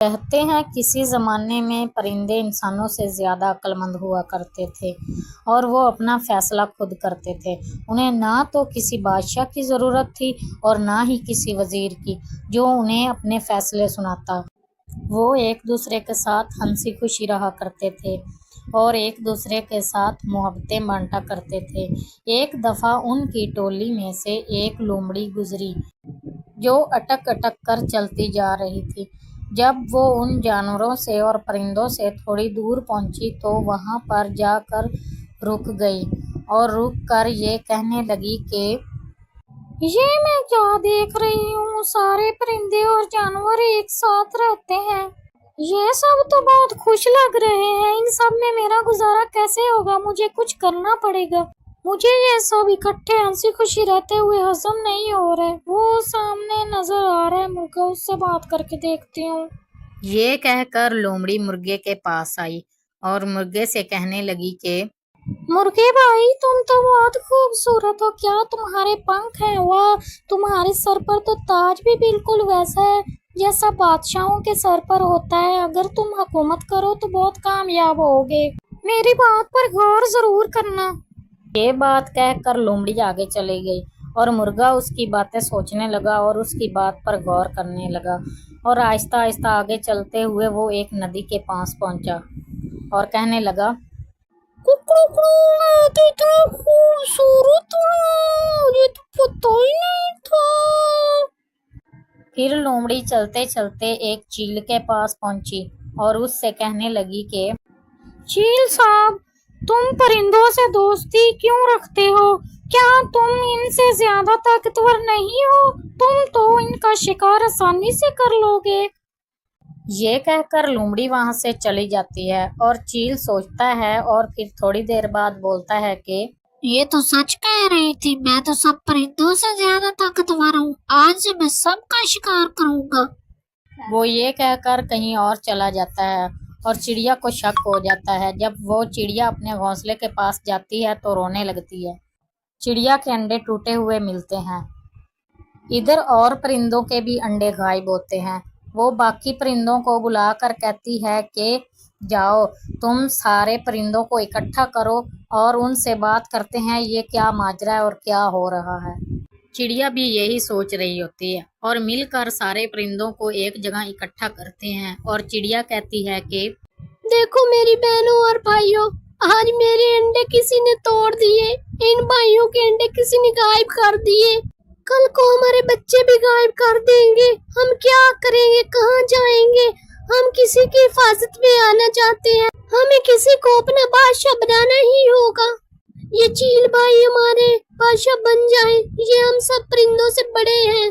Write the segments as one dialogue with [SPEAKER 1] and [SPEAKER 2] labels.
[SPEAKER 1] کہتے ہیں کسی زمانے میں پرندے انسانوں سے زیادہ عقل مند ہوا کرتے تھے اور وہ اپنا فیصلہ خود کرتے تھے۔ انہیں نہ تو کسی بادشاہ کی ضرورت تھی اور نہ ہی کسی وزیر کی جو انہیں اپنے فیصلے سناتا۔ وہ ایک دوسرے کے ساتھ ہنسی خوشی رہا کرتے تھے اور ایک دوسرے کے ساتھ محبتیں بانٹا کرتے تھے۔ ایک دفعہ ان کی ٹولی میں سے ایک لومڑی گزری جو اٹک اٹک کر چلتی جا رہی تھی۔ جب وہ ان جانوروں سے اور پرندوں سے تھوڑی دور پہنچی تو وہاں پر جا کر رک گئی اور رک کر یہ کہنے لگی کہ یہ میں کیا دیکھ رہی ہوں، سارے پرندے اور جانور ایک ساتھ رہتے ہیں، یہ سب تو بہت خوش لگ رہے ہیں، ان سب میں میرا گزارا کیسے ہوگا، مجھے کچھ کرنا پڑے گا، مجھے یہ سب اکٹھے ہنسی خوشی رہتے ہوئے ہضم نہیں ہو رہے۔ وہ سامنے نظر آ رہا ہے مرغا، اس سے بات کر کے دیکھتی ہوں۔ یہ کہہ کر لومڑی مرغے کے پاس آئی اور مرغے سے کہنے لگی کہ مرغے بھائی، تم تو بہت خوبصورت ہو، کیا تمہارے پنکھ ہیں؟ واہ، تمہارے سر پر تو تاج بھی بالکل ویسا ہے جیسا بادشاہوں کے سر پر ہوتا ہے، اگر تم حکومت کرو تو بہت کامیاب ہوگے، میری بات پر غور ضرور کرنا۔ یہ بات کہہ کر لومڑی آگے چلی گئی اور مرغا اس کی باتیں سوچنے لگا اور اس کی بات پر غور کرنے لگا، اور آہستہ آہستہ آگے چلتے ہوئے وہ ایک ندی کے پاس پہنچا اور کہنے لگا ککڑو، میں تو اتنا خوبصورت ہوں، مجھے تو پتہ ہی نہیں تھا۔ پھر لومڑی چلتے چلتے ایک چیل کے پاس پہنچی اور اس سے کہنے لگی کہ چیل صاحب، تم پرندوں سے دوستی کیوں رکھتے ہو؟ کیا تم ان سے زیادہ طاقتور نہیں ہو؟ تم تو ان کا شکار آسانی سے کر لو گے۔ یہ کہہ کر لومڑی وہاں سے چلی جاتی ہے اور چیل سوچتا ہے اور پھر تھوڑی دیر بعد بولتا ہے کہ
[SPEAKER 2] یہ تو سچ کہہ رہی تھی، میں تو سب پرندوں سے زیادہ طاقتور ہوں، آج سے میں سب کا شکار کروں گا۔
[SPEAKER 1] وہ یہ کہہ کر کہیں اور چلا جاتا ہے اور چڑیا کو شک ہو جاتا ہے۔ جب وہ چڑیا اپنے گھونسلے کے پاس جاتی ہے تو رونے لگتی ہے۔ چڑیا کے انڈے ٹوٹے ہوئے ملتے ہیں، ادھر اور پرندوں کے بھی انڈے غائب ہوتے ہیں۔ وہ باقی پرندوں کو بلا کر کہتی ہے کہ جاؤ، تم سارے پرندوں کو اکٹھا کرو اور ان سے بات کرتے ہیں یہ کیا ماجرا ہے اور کیا ہو رہا ہے۔ چڑیا بھی یہی سوچ رہی ہوتی ہے اور مل کر سارے پرندوں کو ایک جگہ اکٹھا کرتے ہیں اور چڑیا کہتی ہے کہ
[SPEAKER 2] دیکھو میری بہنوں اور بھائیوں، آج میرے انڈے کسی نے توڑ دیے، ان بھائیوں کے انڈے کسی نے غائب کر دیے، کل کو ہمارے بچے بھی غائب کر دیں گے، ہم کیا کریں گے، کہاں جائیں گے؟ ہم کسی کی حفاظت میں آنا چاہتے ہیں، ہمیں کسی کو اپنا بادشاہ بنانا ہی ہوگا۔ یہ چیل بھائی ہمارے بادشاہ بن جائیں، یہ ہم سب پرندوں سے بڑے ہیں،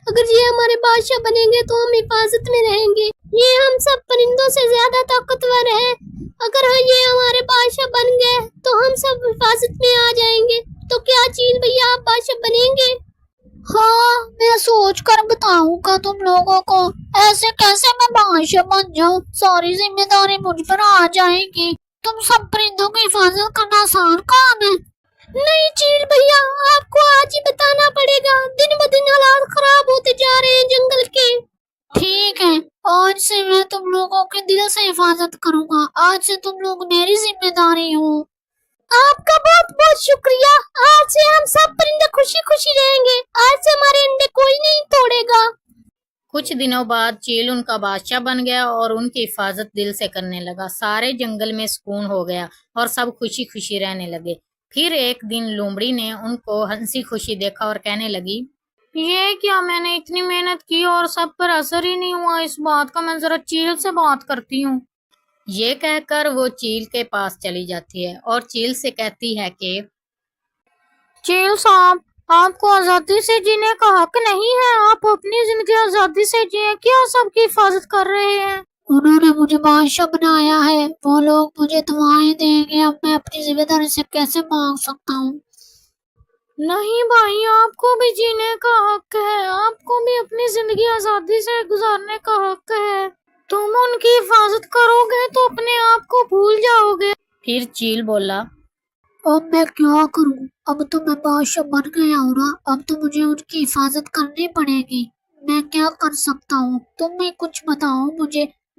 [SPEAKER 2] اگر یہ ہمارے بادشاہ بنیں گے تو ہم حفاظت میں رہیں گے، یہ ہم سب پرندوں سے زیادہ طاقتور ہیں، اگر یہ ہمارے بادشاہ بن گئے تو ہم سب حفاظت میں آ جائیں گے، تو کیا چیل بھیا آپ بادشاہ بنیں گے؟ ہاں، میں سوچ کر بتاؤں گا تم لوگوں کو، ایسے کیسے میں بادشاہ بن جاؤں، ساری ذمہ داری مجھ پر آ جائے گی، تم سب پرندوں کی حفاظت کرنا آسان کام ہے۔ نہیں چیل بھیا، آپ کو آج ہی بتانا پڑے گا، دن بدن حالات خراب ہوتے جا رہے ہیں جنگل کے۔ ٹھیک ہے، آج سے میں تم لوگوں کے دل سے حفاظت کروں گا، آج سے تم لوگ میری ذمہ داری ہو۔ آپ کا بہت بہت شکریہ، آج سے ہم سب پرندے خوشی خوشی رہیں گے، آج سے ہمارے انڈے کوئی نہیں توڑے گا۔
[SPEAKER 1] کچھ دنوں بعد چیل ان کا بادشاہ بن گیا اور ان کی حفاظت دل سے کرنے لگا۔ سارے جنگل میں سکون ہو گیا اور سب خوشی خوشی رہنے لگے۔ پھر ایک دن لومڑی نے ان کو ہنسی خوشی دیکھا اور کہنے لگی یہ کیا، میں نے اتنی محنت کی اور سب پر اثر ہی نہیں ہوا، اس بات کا میں ذرا چیل سے بات کرتی ہوں۔ یہ کہہ کر وہ چیل کے پاس چلی جاتی ہے اور چیل سے کہتی ہے کہ چیل صاحب، آپ کو آزادی سے جینے کا حق نہیں ہے، آپ اپنی زندگی آزادی سے جیئیں، کیا سب کی حفاظت کر رہے ہیں؟
[SPEAKER 2] انہوں نے مجھے بادشاہ بنایا ہے، وہ لوگ مجھے دعائیں دیں گے، اب میں اپنی ذمہ داری سے کیسے مانگ سکتا ہوں؟
[SPEAKER 1] نہیں بھائی، آپ کو بھی جینے کا حق ہے، آپ کو بھی اپنی زندگی آزادی سے گزارنے کا حق ہے، تم ان کی حفاظت کرو گے تو اپنے آپ کو بھول جاؤ گے۔ پھر چیل بولا
[SPEAKER 2] اب میں کیا کروں، اب تو میں بادشاہ بن گیا ہوں نا، اب تو مجھے ان کی حفاظت کرنی پڑے گی، میں کیا کر سکتا ہوں، تم بھی کچھ بتاؤ مجھے،